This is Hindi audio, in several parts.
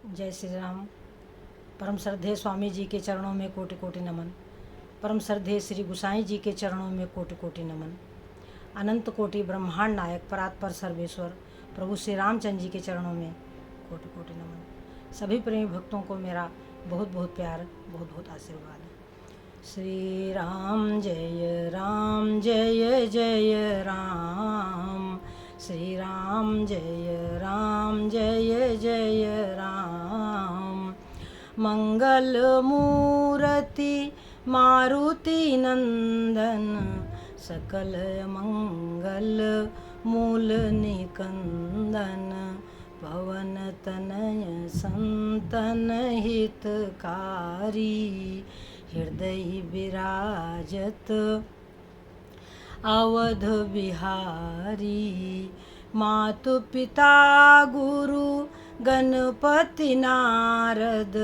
जय श्री राम। परम श्रद्धेय स्वामी जी के चरणों में कोटि कोटि नमन। परम श्रद्धेय श्री गुसाई जी के चरणों में कोटि कोटि नमन। अनंत कोटि ब्रह्मांड नायक परात्पर सर्वेश्वर प्रभु श्री रामचंद्र जी के चरणों में कोटि कोटि नमन। सभी प्रेमी भक्तों को मेरा बहुत बहुत प्यार, बहुत बहुत आशीर्वाद। श्री राम जय जय राम। श्री राम जय जय राम। मंगल मूर्ति मारुति नंदन, सकल मंगल मूल निकंदन। पवन तनय संतन हितकारी, हृदय विराजत अवध बिहारी। मातु पिता गुरु गणपति नारद,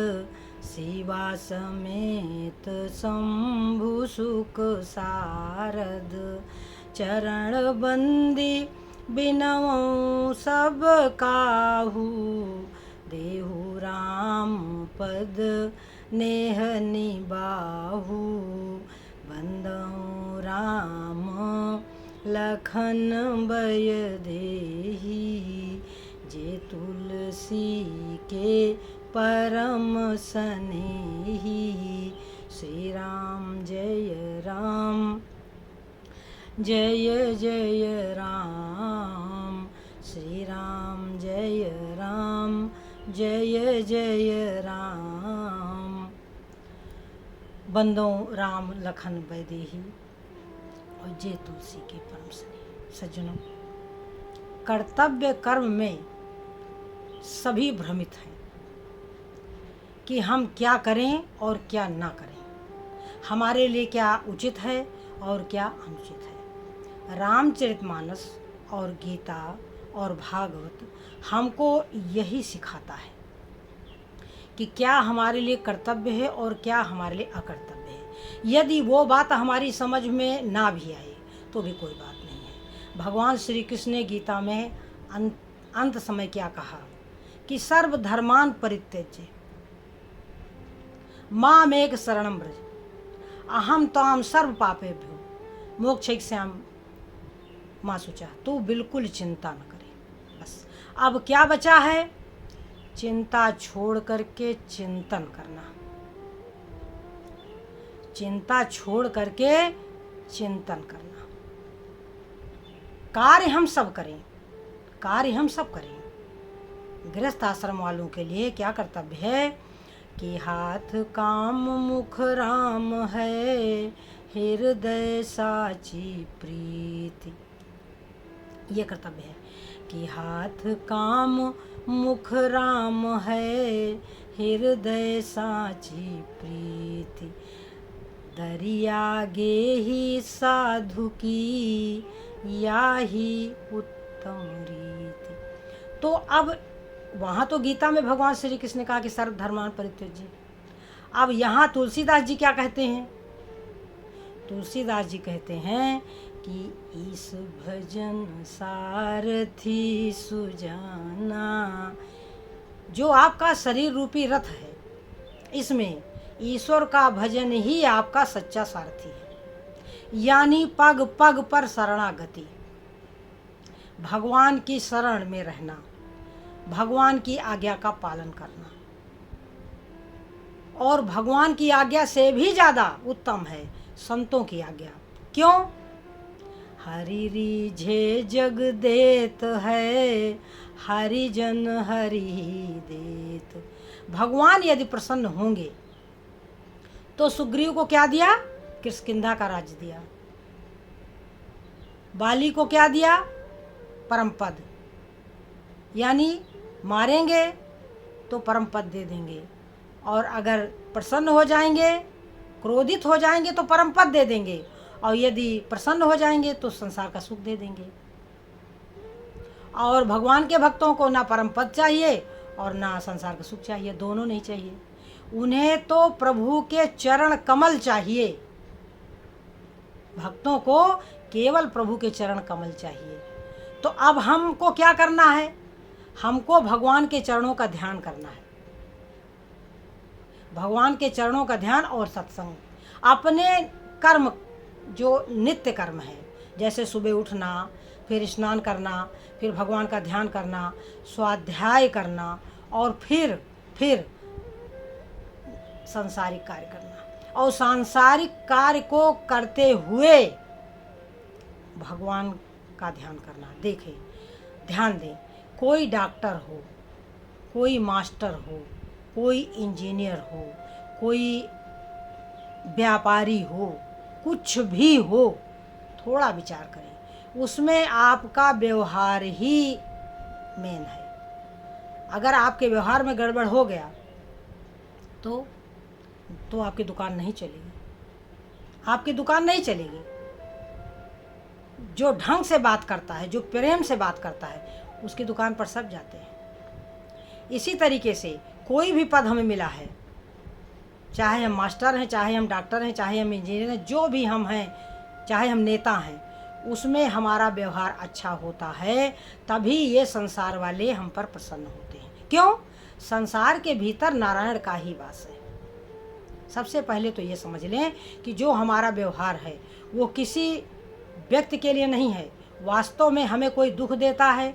शिवा समेत शंभु सुख सारद। चरण बंदी बिनवऊँ सब काहू, देहु राम पद नेह निबाहु। बंदऊँ राम लखन बय देही, जे तुलसी के परम सनेही। श्री राम जय जय राम। श्री राम जय जय राम। बंदों राम लखन बैदेही, और जय तुलसी के परम स्नेही। सज्जनों, कर्तव्य कर्म में सभी भ्रमित हैं कि हम क्या करें और क्या ना करें, हमारे लिए क्या उचित है और क्या अनुचित है। रामचरितमानस और गीता और भागवत हमको यही सिखाता है कि क्या हमारे लिए कर्तव्य है और क्या हमारे लिए अकर्तव्य है। यदि वो बात हमारी समझ में ना भी आए तो भी कोई बात नहीं है। भगवान श्री कृष्ण ने गीता में अंत समय क्या कहा कि सर्वधर्मान परित्यज्य मामेक शरणं व्रज, अहम त्वां सर्व पापेभ्यो मोक्षयिष्यामि मा शुचः। तू बिल्कुल चिंता न करे। बस अब क्या बचा है? चिंता छोड़ करके चिंतन करना। चिंता छोड़ करके चिंतन करना। कार्य हम सब करें, कार्य हम सब करें। गृहस्थ आश्रम वालों के लिए क्या कर्तव्य है कि हाथ काम मुख राम है, हृदय साची प्रीति। ये कर्तव्य है कि हाथ काम मुख राम है, हृदय साची प्रीति। दरिया गे ही साधु की, या ही उत्तम रीति। तो अब वहाँ तो गीता में भगवान श्री कृष्ण ने कहा कि सर्वधर्मान परित्यज्य। अब यहाँ तुलसीदास जी क्या कहते हैं? तुलसीदास जी कहते हैं कि इस भजन सारथी सुजाना। जो आपका शरीर रूपी रथ है, इसमें ईश्वर का भजन ही आपका सच्चा सारथी है। यानी पग पग पर शरणागति, भगवान की शरण में रहना, भगवान की आज्ञा का पालन करना। और भगवान की आज्ञा से भी ज़्यादा उत्तम है संतों की आज्ञा। क्यों? हरि रीझे जग देत है, हरिजन हरि देत। भगवान यदि प्रसन्न होंगे तो सुग्रीव को क्या दिया? किष्किंधा का राज्य दिया। बाली को क्या दिया? परम पद। यानी मारेंगे तो परम पद दे देंगे, और अगर प्रसन्न हो जाएंगे, क्रोधित हो जाएंगे तो परम पद दे देंगे, और यदि प्रसन्न हो जाएंगे तो संसार का सुख दे देंगे। और भगवान के भक्तों को ना परम पद चाहिए और ना संसार का सुख चाहिए, दोनों नहीं चाहिए। उन्हें तो प्रभु के चरण कमल चाहिए। भक्तों को केवल प्रभु के चरण कमल चाहिए। तो अब हमको क्या करना है? हमको भगवान के चरणों का ध्यान करना है। भगवान के चरणों का ध्यान और सत्संग। अपने कर्म जो नित्य कर्म है, जैसे सुबह उठना, फिर स्नान करना, फिर भगवान का ध्यान करना, स्वाध्याय करना, और फिर सांसारिक कार्य करना। और सांसारिक कार्य को करते हुए भगवान का ध्यान करना। देखें, ध्यान दें, कोई डॉक्टर हो, कोई मास्टर हो, कोई इंजीनियर हो, कोई व्यापारी हो, कुछ भी हो, थोड़ा विचार करें, उसमें आपका व्यवहार ही मेन है। अगर आपके व्यवहार में गड़बड़ हो गया तो आपकी दुकान नहीं चलेगी, आपकी दुकान नहीं चलेगी। जो ढंग से बात करता है, जो प्रेम से बात करता है, उसकी दुकान पर सब जाते हैं। इसी तरीके से कोई भी पद हमें मिला है, चाहे हम मास्टर हैं, चाहे हम डॉक्टर हैं, चाहे हम इंजीनियर हैं, जो भी हम हैं, चाहे हम नेता हैं, उसमें हमारा व्यवहार अच्छा होता है, तभी ये संसार वाले हम पर प्रसन्न होते हैं। क्यों? संसार के भीतर नारायण का ही वास है। सबसे पहले तो ये समझ लें कि जो हमारा व्यवहार है वो किसी व्यक्ति के लिए नहीं है। वास्तव में हमें कोई दुख देता है,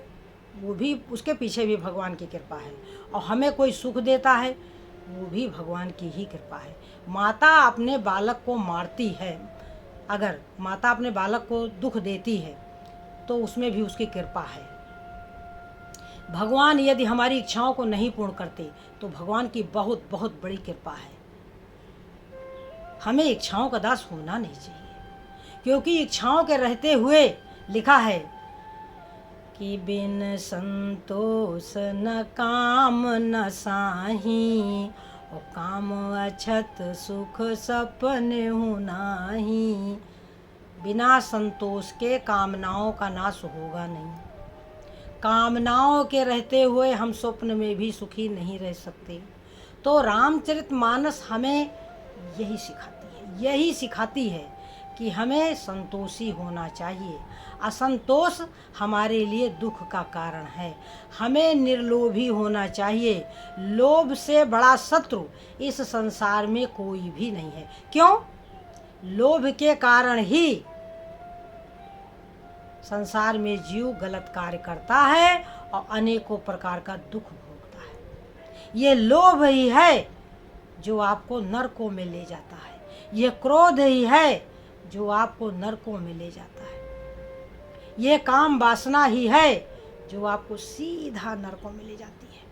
वो भी उसके पीछे भी भगवान की कृपा है, और हमें कोई सुख देता है, वो भी भगवान की ही कृपा है। माता अपने बालक को मारती है, अगर माता अपने बालक को दुख देती है तो उसमें भी उसकी कृपा है। भगवान यदि हमारी इच्छाओं को नहीं पूर्ण करते तो भगवान की बहुत बहुत बड़ी कृपा है। हमें इच्छाओं का दास होना नहीं चाहिए, क्योंकि इच्छाओं के रहते हुए लिखा है कि बिन संतोष न काम न साही, और काम अछत सुख सपने हूँ नाही। बिना संतोष के कामनाओं का नाश होगा नहीं। कामनाओं के रहते हुए हम स्वप्न में भी सुखी नहीं रह सकते। तो रामचरितमानस हमें यही सिखाती है कि हमें संतोषी होना चाहिए। असंतोष हमारे लिए दुख का कारण है। हमें निर्लोभी होना चाहिए। लोभ से बड़ा शत्रु इस संसार में कोई भी नहीं है। क्यों? लोभ के कारण ही संसार में जीव गलत कार्य करता है और अनेकों प्रकार का दुख भोगता है। ये लोभ ही है जो आपको नरकों में ले जाता है। ये क्रोध ही है जो आपको नरकों में ले जाता है। ये काम वासना ही है जो आपको सीधा नरकों में ले जाती है।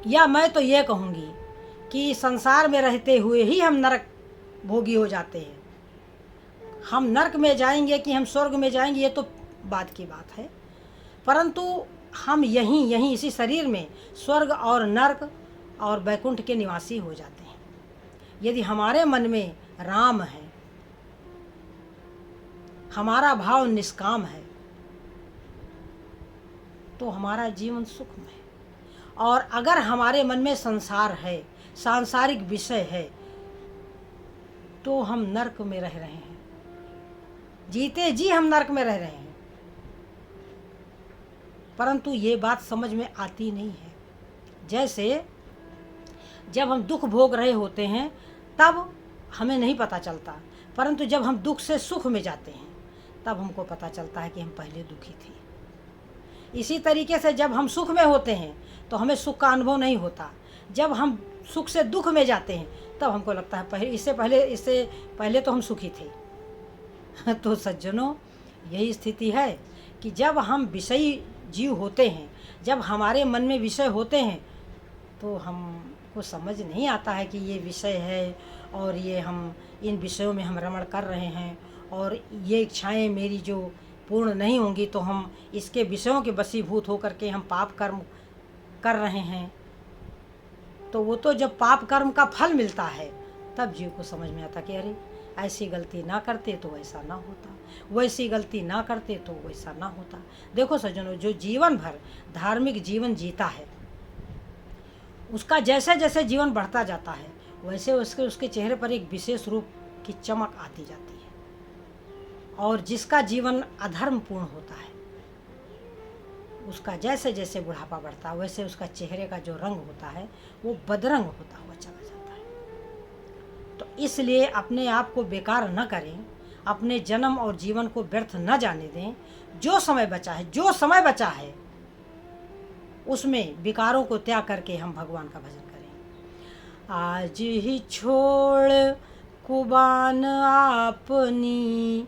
या मैं तो ये कहूँगी कि संसार में रहते हुए ही हम नरक भोगी हो जाते हैं। हम नरक में जाएंगे कि हम स्वर्ग में जाएंगे, ये तो बात की बात है, परंतु हम यहीं इसी शरीर में स्वर्ग और नरक और वैकुंठ के निवासी हो जाते हैं। यदि हमारे मन में राम है, हमारा भाव निष्काम है, तो हमारा जीवन सुखमय है। और अगर हमारे मन में संसार है, सांसारिक विषय है, तो हम नरक में रह रहे हैं। जीते जी हम नरक में रह रहे हैं। परंतु ये बात समझ में आती नहीं है। जैसे जब हम दुख भोग रहे होते हैं तब हमें नहीं पता चलता, परंतु जब हम दुख से सुख में जाते हैं तब हमको पता चलता है कि हम पहले दुखी थे। इसी तरीके से जब हम सुख में होते हैं तो हमें सुख का अनुभव नहीं होता। जब हम सुख से दुख में जाते हैं तब हमको लगता है इससे पहले तो हम सुखी थे। तो सज्जनों, यही स्थिति है कि जब हम विषयी जीव होते हैं, जब हमारे मन में विषय होते हैं, तो हमको समझ नहीं आता है कि ये विषय है और ये हम इन विषयों में हम रमण कर रहे हैं, और ये इच्छाएं मेरी जो पूर्ण नहीं होंगी तो हम इसके विषयों के वशीभूत होकर के हम पाप कर्म कर रहे हैं। तो वो तो जब पाप कर्म का फल मिलता है तब जीव को समझ में आता कि अरे ऐसी गलती ना करते तो ऐसा ना होता, वैसी गलती ना करते तो वैसा ना होता। देखो सज्जनों, जो जीवन भर धार्मिक जीवन जीता है, उसका जैसे जैसे जीवन बढ़ता जाता है वैसे उसके चेहरे पर एक विशेष रूप की चमक आती जाती है। और जिसका जीवन अधर्मपूर्ण होता है उसका जैसे जैसे बुढ़ापा बढ़ता है वैसे उसका चेहरे का जो रंग होता है वो बदरंग होता हुआ चला जाता है। तो इसलिए अपने आप को बेकार न करें, अपने जन्म और जीवन को व्यर्थ न जाने दें। जो समय बचा है उसमें विकारों को त्याग करके हम भगवान का भजन करें। आज ही छोड़ कुबान आपनी,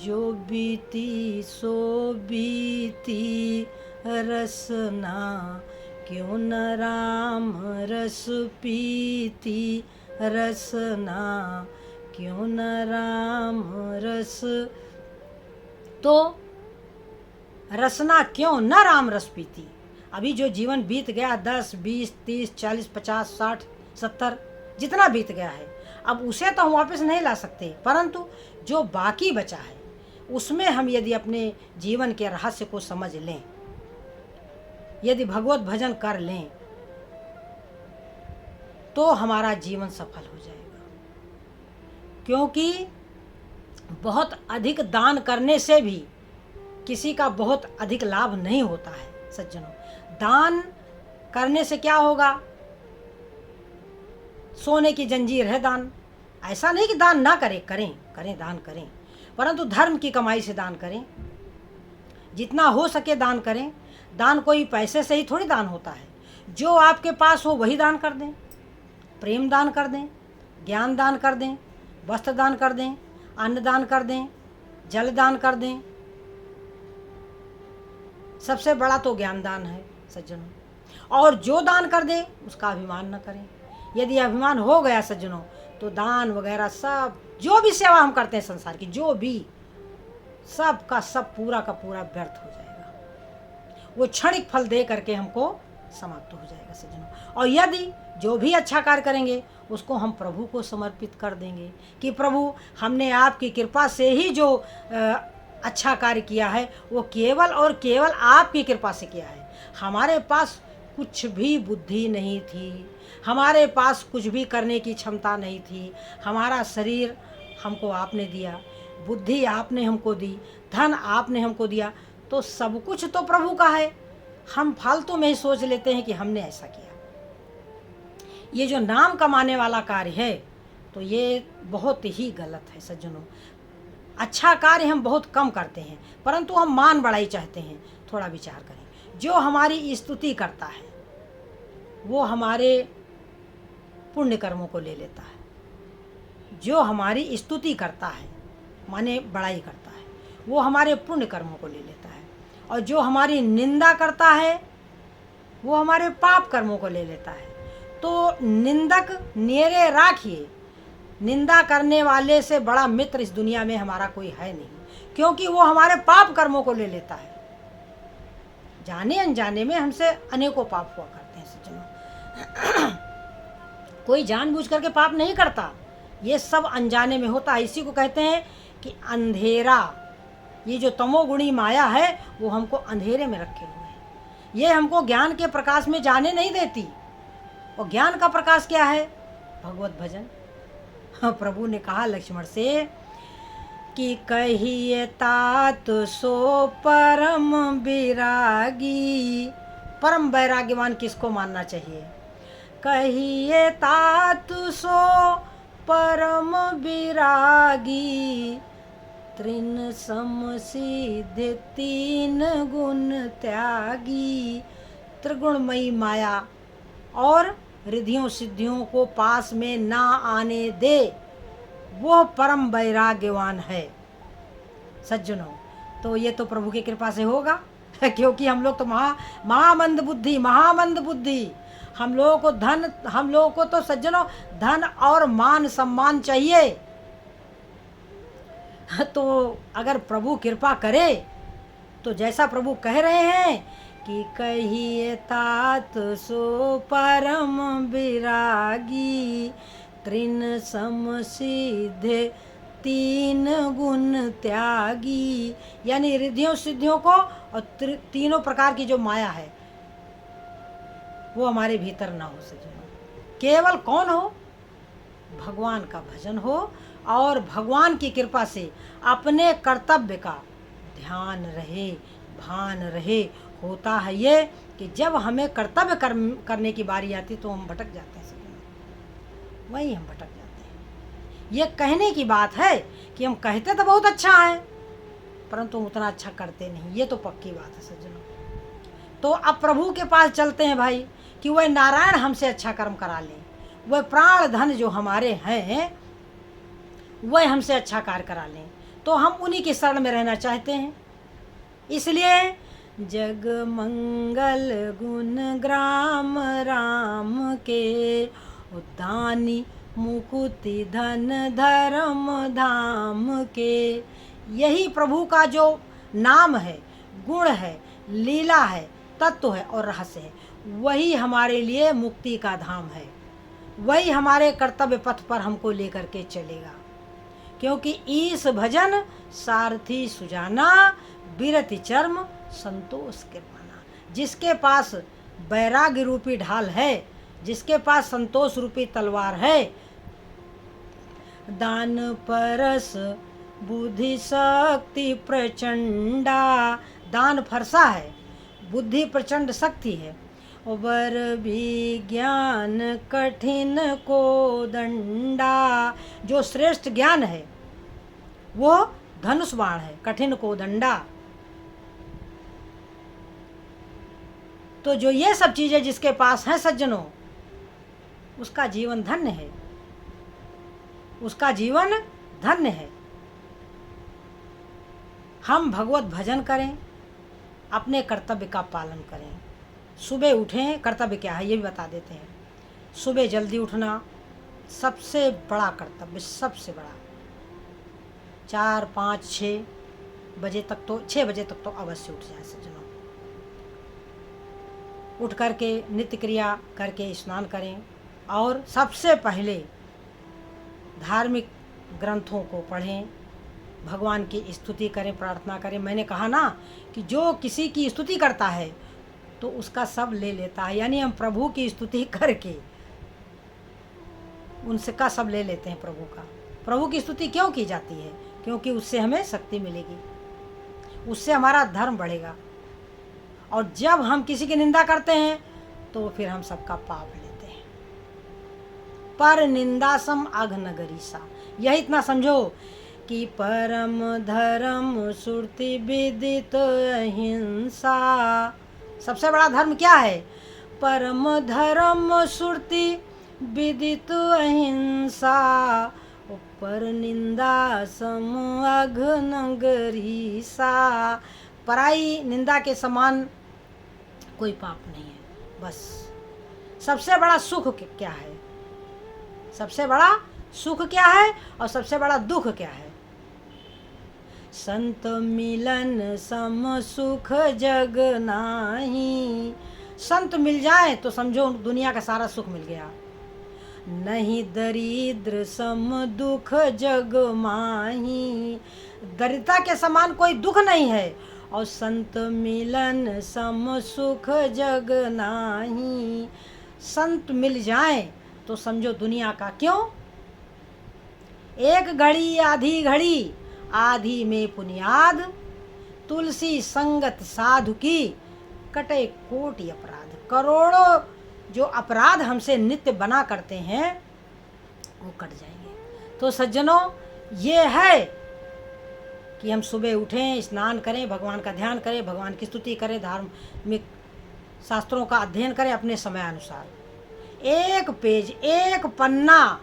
जो बीती सो बीती रसना, क्यों न राम रस पीती रसना, क्यों न राम रस। तो रसना क्यों न राम रस पीती। अभी जो जीवन बीत गया 10, 20, 30, 40, 50, 60, 70 जितना बीत गया है, अब उसे तो हम वापस नहीं ला सकते, परंतु जो बाकी बचा है उसमें हम यदि अपने जीवन के रहस्य को समझ लें, यदि भगवत भजन कर लें, तो हमारा जीवन सफल हो जाएगा। क्योंकि बहुत अधिक दान करने से भी किसी का बहुत अधिक लाभ नहीं होता है सज्जनों। दान करने से क्या होगा? सोने की जंजीर है दान। ऐसा नहीं कि दान ना करें, करें दान करें, परंतु धर्म की कमाई से दान करें, जितना हो सके दान करें। दान कोई पैसे से ही थोड़ी दान होता है। जो आपके पास हो वही दान कर दें। प्रेम दान कर दें, ज्ञान दान कर दें, वस्त्र दान कर दें, अन्न दान कर दें, जल दान कर दें। सबसे बड़ा तो ज्ञान दान है सज्जनों। और जो दान कर दे उसका अभिमान न करें। यदि अभिमान हो गया सज्जनों तो दान वगैरह सब जो भी सेवा हम करते हैं संसार की, जो भी सब का सब पूरा का पूरा व्यर्थ हो जाएगा। वो क्षणिक फल दे करके हमको समाप्त हो जाएगा सज्जनों। और यदि जो भी अच्छा कार्य करेंगे उसको हम प्रभु को समर्पित कर देंगे कि प्रभु हमने आपकी कृपा से ही जो अच्छा कार्य किया है वो केवल और केवल आपकी कृपा से किया है। हमारे पास कुछ भी बुद्धि नहीं थी, हमारे पास कुछ भी करने की क्षमता नहीं थी। हमारा शरीर हमको आपने दिया, बुद्धि आपने हमको दी, धन आपने हमको दिया, तो सब कुछ तो प्रभु का है। हम फालतू में ही सोच लेते हैं कि हमने ऐसा किया। ये जो नाम कमाने वाला कार्य है तो ये बहुत ही गलत है सज्जनों। अच्छा कार्य हम बहुत कम करते हैं, परंतु हम मान बढ़ाई चाहते हैं। थोड़ा विचार करें। जो हमारी स्तुति करता है वो हमारे पुण्य कर्मों को ले लेता है। जो हमारी स्तुति करता है माने बड़ाई करता है वो हमारे पुण्य कर्मों को ले लेता है। और जो हमारी निंदा करता है वो हमारे पाप कर्मों को ले लेता है। तो निंदक नेरे राखिए, निंदा करने वाले से बड़ा मित्र इस दुनिया में हमारा कोई है नहीं, क्योंकि वो हमारे पाप कर्मों को ले लेता है। जाने अनजाने में हमसे अनेकों पाप हुआ करते हैं सज्जनों। कोई जानबूझ करके पाप नहीं करता, ये सब अनजाने में होता है। इसी को कहते हैं कि अंधेरा, ये जो तमोगुणी माया है वो हमको अंधेरे में रखे हुए है। ये हमको ज्ञान के प्रकाश में जाने नहीं देती। और ज्ञान का प्रकाश क्या है? भगवत भजन। प्रभु ने कहा लक्ष्मण से कि कहिए तात सो परम विरागी। परम वैराग्यवान किसको मानना चाहिए? कहिए तात सो परम विरागी, त्रिन सम सिद्ध तीन गुण त्यागी। त्रिगुणमयी माया और रिद्धियों सिद्धियों को पास में ना आने दे, वो परम वैराग्यवान है सज्जनों। तो ये तो प्रभु की कृपा से होगा क्योंकि हम लोग तो महामंद बुद्धि। हम लोगों को तो सज्जनों धन और मान सम्मान चाहिए। तो अगर प्रभु कृपा करे तो जैसा प्रभु कह रहे हैं कि कहिए तात सो परम विरागी, त्रिन सम सिद्ध तीन गुण त्यागी। यानी रिद्धियों सिद्धियों को और तीनों प्रकार की जो माया है वो हमारे भीतर ना हो सके। केवल कौन हो? भगवान का भजन हो और भगवान की कृपा से अपने कर्तव्य का ध्यान रहे, भान रहे, होता है ये कि जब हमें कर्तव्य करने की बारी आती तो हम भटक जाते हैं, वही हम भटक जाते हैं। ये कहने की बात है कि हम कहते तो बहुत अच्छा है, परंतु उतना अच्छा करते नहीं, ये तो पक्की बात है सज्जनों। तो अब प्रभु के पास चलते हैं भाई कि वह नारायण हमसे अच्छा कर्म करा लें, वह प्राण धन जो हमारे हैं वह हमसे अच्छा कार्य करा लें, तो हम उन्हीं की शरण में रहना चाहते हैं। इसलिए जग मंगल गुण ग्राम राम के, उद्दानी मुकुति धन धर्म धाम के। यही प्रभु का जो नाम है, गुण है, लीला है, तत्व है और रहस्य है, वही हमारे लिए मुक्ति का धाम है, वही हमारे कर्तव्य पथ पर हमको लेकर के चलेगा। क्योंकि ईश भजन सारथी सुजाना, बिरति चर्म संतोष कृपाना। जिसके पास वैराग्य रूपी ढाल है, जिसके पास संतोष रूपी तलवार है, दान परस बुद्धि शक्ति प्रचंडा, दान फरसा है, बुद्धि प्रचंड शक्ति है, वर विज्ञान कठिन को दंडा। जो श्रेष्ठ ज्ञान है वो धनुष बाण है, कठिन को दंडा। तो जो ये सब चीजें जिसके पास हैं सज्जनों, उसका जीवन धन्य है, उसका जीवन धन्य है। हम भगवत भजन करें, अपने कर्तव्य का पालन करें। सुबह उठें, कर्तव्य क्या है ये भी बता देते हैं। सुबह जल्दी उठना सबसे बड़ा कर्तव्य, सबसे बड़ा। 4, 5, 6 बजे तक तो 6 बजे तक तो अवश्य उठ जाए सज्जनों। उठ करके नित्य क्रिया करके स्नान करें और सबसे पहले धार्मिक ग्रंथों को पढ़ें, भगवान की स्तुति करें, प्रार्थना करें। मैंने कहा ना कि जो किसी की स्तुति करता है तो उसका सब ले लेता है, यानी हम प्रभु की स्तुति करके उनसे का सब ले लेते हैं प्रभु का। प्रभु की स्तुति क्यों की जाती है? क्योंकि उससे हमें शक्ति मिलेगी, उससे हमारा धर्म बढ़ेगा। और जब हम किसी की निंदा करते हैं तो फिर हम सबका पाप लेते हैं। पर निंदासम अघनगरीसा, यही इतना समझो कि परम धर्म सुरति विदित अहिंसा। सबसे बड़ा धर्म क्या है? परम धर्म सुरति विदित अहिंसा, ऊपर निंदा सम अघनगरीसा। पराई निंदा के समान कोई पाप नहीं है। बस सबसे बड़ा सुख क्या है? सबसे बड़ा सुख क्या है और सबसे बड़ा दुख क्या है? संत मिलन सम सुख जग नाही। संत मिल जाए तो समझो दुनिया का सारा सुख मिल गया। नहीं दरिद्र सम दुख जग माही, दरिद्रता के समान कोई दुख नहीं है। और संत मिलन सम सुख जग नाही, संत मिल जाए तो समझो दुनिया का क्यों, एक घड़ी आधी घड़ी आधी में पुनियाद, तुलसी संगत साधु की कटे कोटि अपराध। करोड़ों जो अपराध हमसे नित्य बना करते हैं वो कट जाएंगे। तो सज्जनों ये है कि हम सुबह उठें, स्नान करें, भगवान का ध्यान करें, भगवान की स्तुति करें, धार्मिक शास्त्रों का अध्ययन करें अपने समय अनुसार। एक पेज, एक पन्ना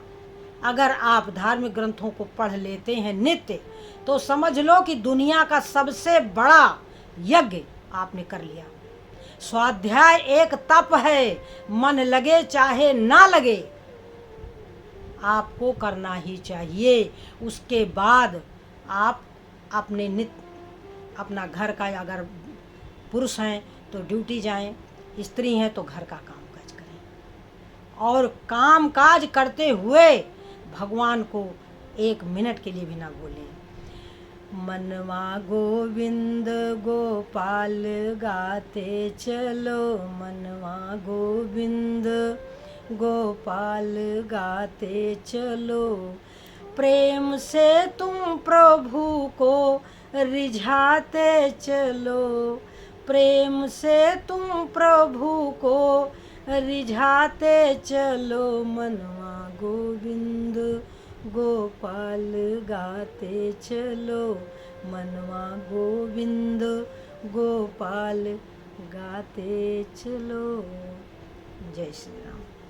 अगर आप धार्मिक ग्रंथों को पढ़ लेते हैं नित्य, तो समझ लो कि दुनिया का सबसे बड़ा यज्ञ आपने कर लिया। स्वाध्याय एक तप है, मन लगे चाहे ना लगे, आपको करना ही चाहिए। उसके बाद आप अपने नित्य अपना घर का, अगर पुरुष हैं तो ड्यूटी जाएं, स्त्री हैं तो घर का काम काज करें। और काम काज करते हुए भगवान को एक मिनट के लिए भी ना भूलें। मनवा गोविंद गोपाल गाते चलो, मनवा गोविंद गोपाल गाते चलो। प्रेम से तुम प्रभु को रिझाते चलो, प्रेम से तुम प्रभु को रिझाते चलो, मनवा गोविंद गोपाल गाते चलो, मनवा गोविंद गोपाल गाते चलो। जय श्री राम।